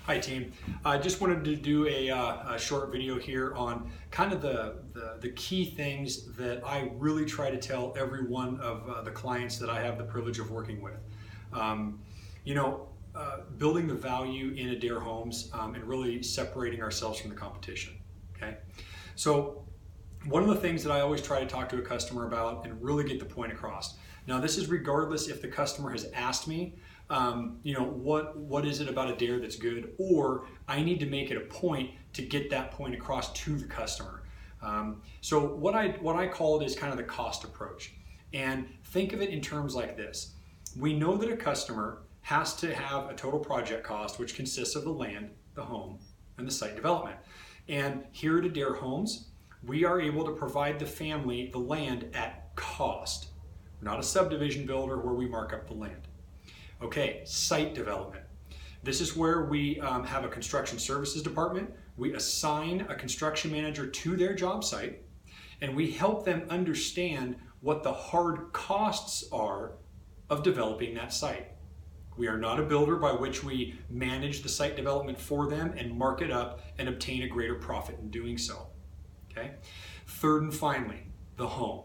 Hi team. I just wanted to do a short video here on kind of the key things that I really try to tell every one of the clients that I have the privilege of working with. Um, Building the value in Adair Homes and really separating ourselves from the competition. Okay, so one of the things that I always try to talk to a customer about and really get the point across. Now, this is regardless if the customer has asked me, what is it about Adair that's good, or I need to make it a point to get that point across to the customer. So what I call it is kind of the cost approach. And think of it in terms like this. We know that a customer has to have a total project cost, which consists of the land, the home, and the site development. And here at Adair Homes, we are able to provide the family the land at cost. We're not a subdivision builder where we mark up the land. Okay, site development. This is where we have a construction services department. We assign a construction manager to their job site, and we help them understand what the hard costs are of developing that site. We are not a builder by which we manage the site development for them and mark it up and obtain a greater profit in doing so. Okay. Third and finally, the home.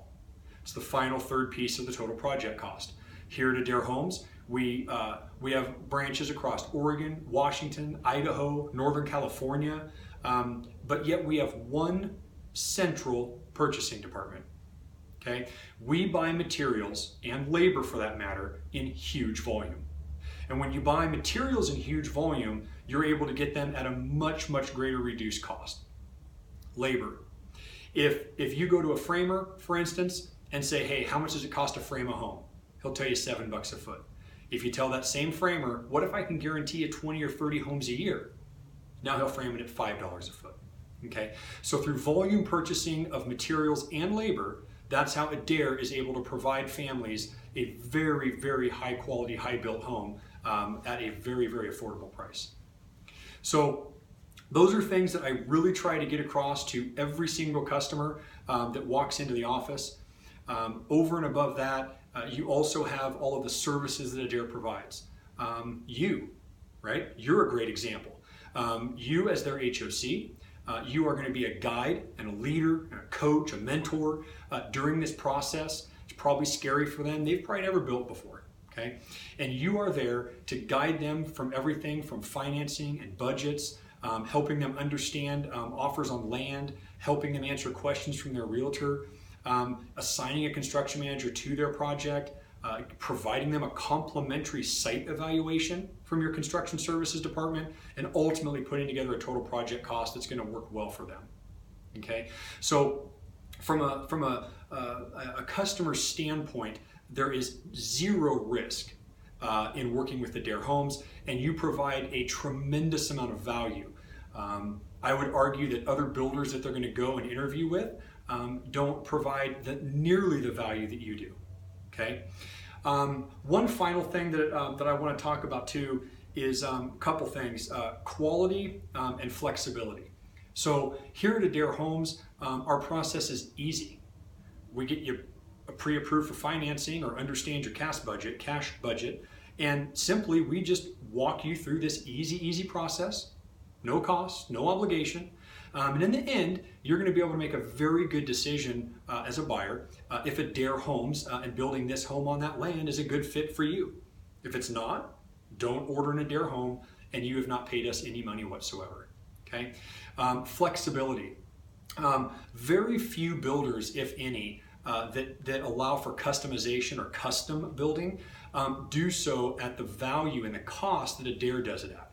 It's the final third piece of the total project cost. Here at Adair Homes, we have branches across Oregon, Washington, Idaho, Northern California, but yet we have one central purchasing department. Okay, we buy materials and labor, for that matter, in huge volume. And when you buy materials in huge volume, you're able to get them at a much, much greater reduced cost. Labor. If you go to a framer, for instance, and say, hey, how much does it cost to frame a home? He'll tell you $7 a foot. If you tell that same framer, what if I can guarantee you 20 or 30 homes a year? Now he'll frame it at $5 a foot. Okay, so through volume purchasing of materials and labor, that's how Adair is able to provide families a very, very high quality, high built home at a very, very affordable price. So those are things that I really try to get across to every single customer that walks into the office. Over and above that, you also have all of the services that Adair provides. You're a great example. You as their HOC, you are going to be a guide and a leader and a coach, a mentor during this process. It's probably scary for them. They've probably never built before. Okay, and you are there to guide them from everything from financing and budgets, helping them understand offers on land, helping them answer questions from their realtor, assigning a construction manager to their project, providing them a complimentary site evaluation from your construction services department, and ultimately putting together a total project cost that's going to work well for them. Okay, so from a customer standpoint, there is zero risk in working with Adair Homes, and you provide a tremendous amount of value. I would argue that other builders that they're going to go and interview with don't provide nearly the value that you do. Okay. One final thing that I want to talk about too is a couple things: quality and flexibility. So here at Adair Homes, our process is easy. We get you pre-approved for financing or understand your cash budget, and simply we just walk you through this easy process. No cost, no obligation. And in the end, you're going to be able to make a very good decision as a buyer if Adair Homes and building this home on that land is a good fit for you. If it's not, don't order an Adair home and you have not paid us any money whatsoever. Okay? Flexibility. Very few builders, if any, that allow for customization or custom building do so at the value and the cost that Adair does it at.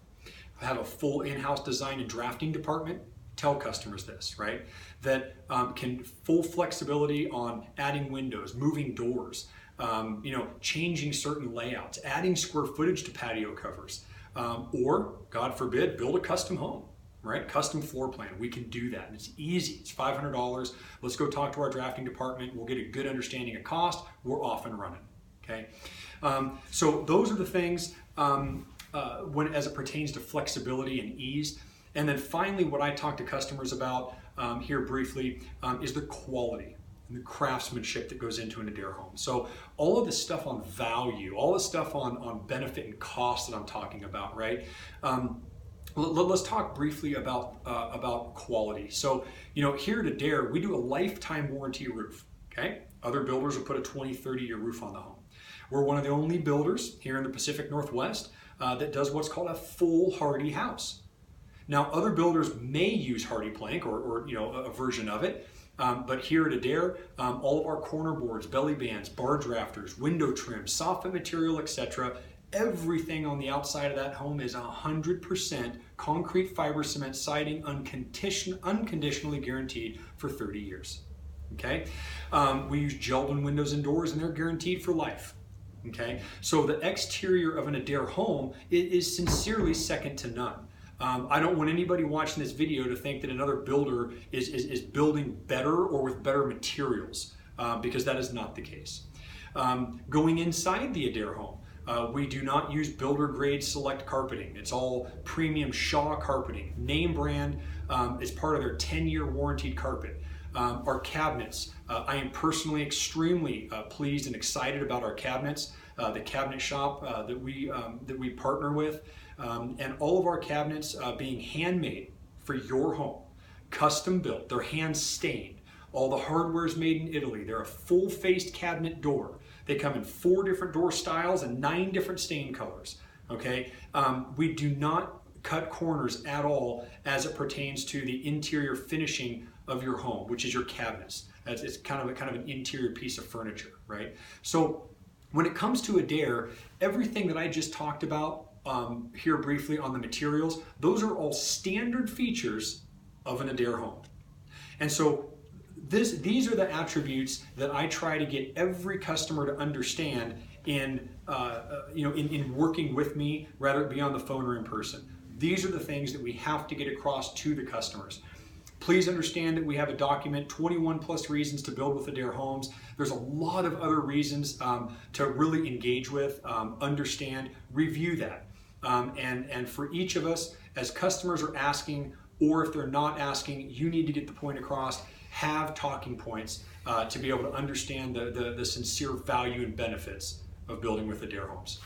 Have a full in-house design and drafting department. Tell customers this, right? That can full flexibility on adding windows, moving doors, changing certain layouts, adding square footage to patio covers, or God forbid, build a custom home, right? Custom floor plan. We can do that, and it's easy. It's $500. Let's go talk to our drafting department. We'll get a good understanding of cost. We're off and running. Okay, so those are the things. As it pertains to flexibility and ease. And then finally, what I talk to customers about here briefly is the quality and the craftsmanship that goes into an Adair home. So all of this stuff on value, all this stuff on benefit and cost that I'm talking about, right? Let's talk briefly about quality. So, here at Adair, we do a lifetime warranty roof. Okay, other builders will put a 20, 30-year roof on the home. We're one of the only builders here in the Pacific Northwest that does what's called a full Hardie house. Now, other builders may use Hardie plank or a version of it, but here at Adair, all of our corner boards, belly bands, barge rafters, window trims, soffit material, etc. Everything on the outside of that home is 100% concrete fiber cement siding, unconditionally guaranteed for 30 years. Okay, we use Geldon windows and doors, and they're guaranteed for life. Okay, so the exterior of an Adair home is sincerely second to none. I don't want anybody watching this video to think that another builder is building better or with better materials, because that is not the case. Going inside the Adair home, we do not use builder grade select carpeting. It's all premium Shaw carpeting, name brand, is part of their 10-year warranted carpet. Our cabinets, I am personally extremely pleased and excited about our cabinets, the cabinet shop that we partner with, and all of our cabinets being handmade for your home, custom built. They're hand stained. All the hardware is made in Italy. They're a full-faced cabinet door. They come in 4 different door styles and 9 different stain colors. Okay, we do not cut corners at all as it pertains to the interior finishing of your home, which is your cabinets. It's kind of an interior piece of furniture, right? So when it comes to Adair, everything that I just talked about here briefly on the materials, those are all standard features of an Adair home. And so these are the attributes that I try to get every customer to understand in working with me, whether it be on the phone or in person. These are the things that we have to get across to the customers. Please understand that we have a document, 21 plus reasons to build with Adair Homes. There's a lot of other reasons to really engage with, understand, review that. And for each of us, as customers are asking, or if they're not asking, you need to get the point across, have talking points to be able to understand the sincere value and benefits of building with Adair Homes.